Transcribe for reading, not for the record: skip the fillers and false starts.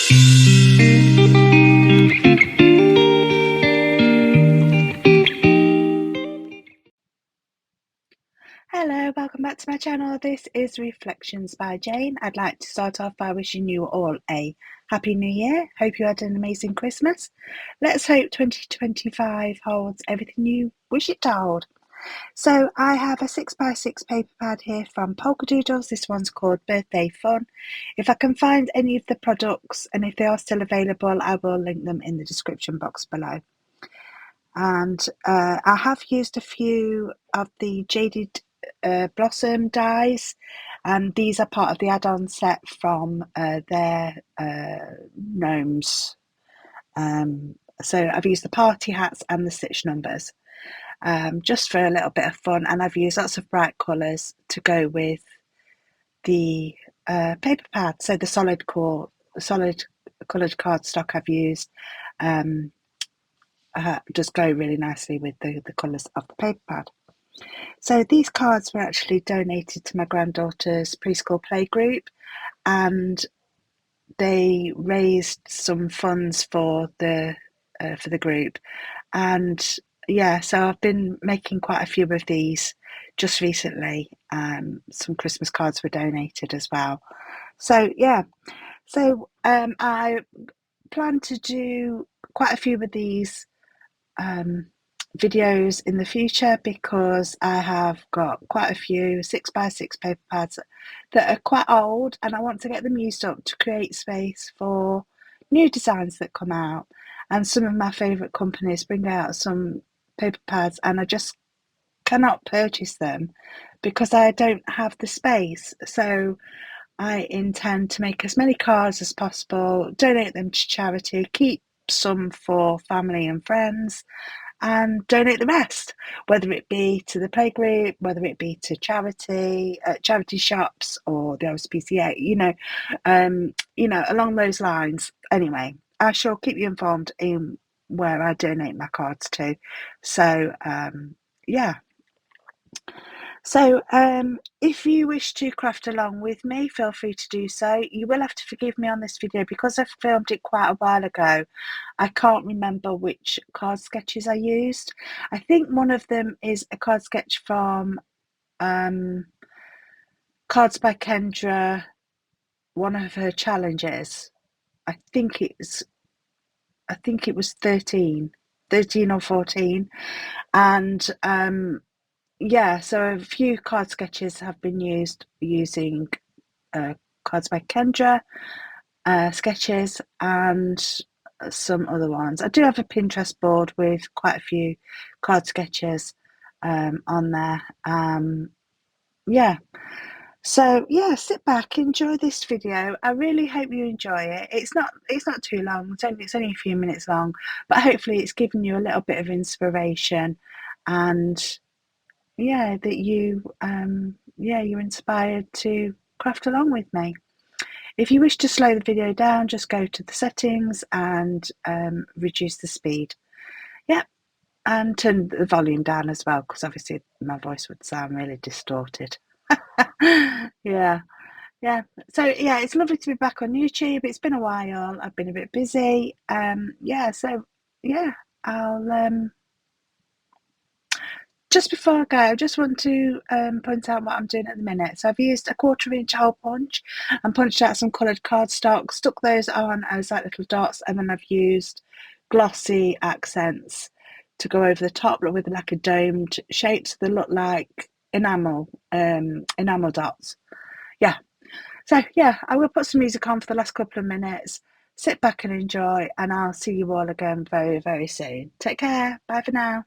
Hello, welcome back to my channel. This is Reflections by Jane. I'd like to start off by wishing you all a Happy New Year. Hope you had an amazing Christmas. Let's hope 2025 holds everything you wish it to hold. So I have a 6x6 paper pad here from Polka Doodles. This one's called Birthday Fun. If I can find any of the products and if they are still available, I will link them in the description box below. And I have used a few of the Jaded Blossom dies, and these are part of the add-on set from their gnomes. So I've used the party hats and the stitch numbers just for a little bit of fun, and I've used lots of bright colours to go with the paper pad. So the solid coloured cardstock I've used does go really nicely with the colours of the paper pad. So these cards were actually donated to my granddaughter's preschool playgroup, and they raised some funds for the group. And yeah, so I've been making quite a few of these just recently. Some Christmas cards were donated as well. So yeah, so I plan to do quite a few of these videos in the future because I have got quite a few 6x6 paper pads that are quite old, and I want to get them used up to create space for new designs that come out. And some of my favourite companies bring out some paper pads and I just cannot purchase them because I don't have the space. So I intend to make as many cards as possible, donate them to charity, keep some for family and friends, and donate the rest, whether it be to the playgroup, whether it be to charity shops or the RSPCA, along those lines. Anyway, I shall keep you informed in where I donate my cards to. So yeah. So if you wish to craft along with me, feel free to do so. You will have to forgive me on this video because I filmed it quite a while ago. I can't remember which card sketches I used. I think one of them is a card sketch from Cards by Kendra, one of her challenges. I think it was 13 or 14. And yeah, so a few card sketches have been used using Cards by Kendra sketches and some other ones. I do have a Pinterest board with quite a few card sketches on there. Yeah. So yeah, sit back, enjoy this video. I really hope you enjoy it. It's not too long. It's only a few minutes long, but hopefully it's given you a little bit of inspiration, and yeah, that you're inspired to craft along with me. If you wish to slow the video down, just go to the settings and reduce the speed. Yeah, and turn the volume down as well, because obviously my voice would sound really distorted. Yeah, yeah. So yeah, it's lovely to be back on YouTube. It's been a while. I've been a bit busy. Yeah, so yeah, I'll just before I go, I just want to point out what I'm doing at the minute. So I've used a 1/4 inch hole punch and punched out some coloured cardstock, stuck those on as like little dots, and then I've used glossy accents to go over the top with like a domed shape, so they look like enamel dots. Yeah. So yeah, I will put some music on for the last couple of minutes. Sit back and enjoy, and I'll see you all again very, very soon. Take care. Bye for now.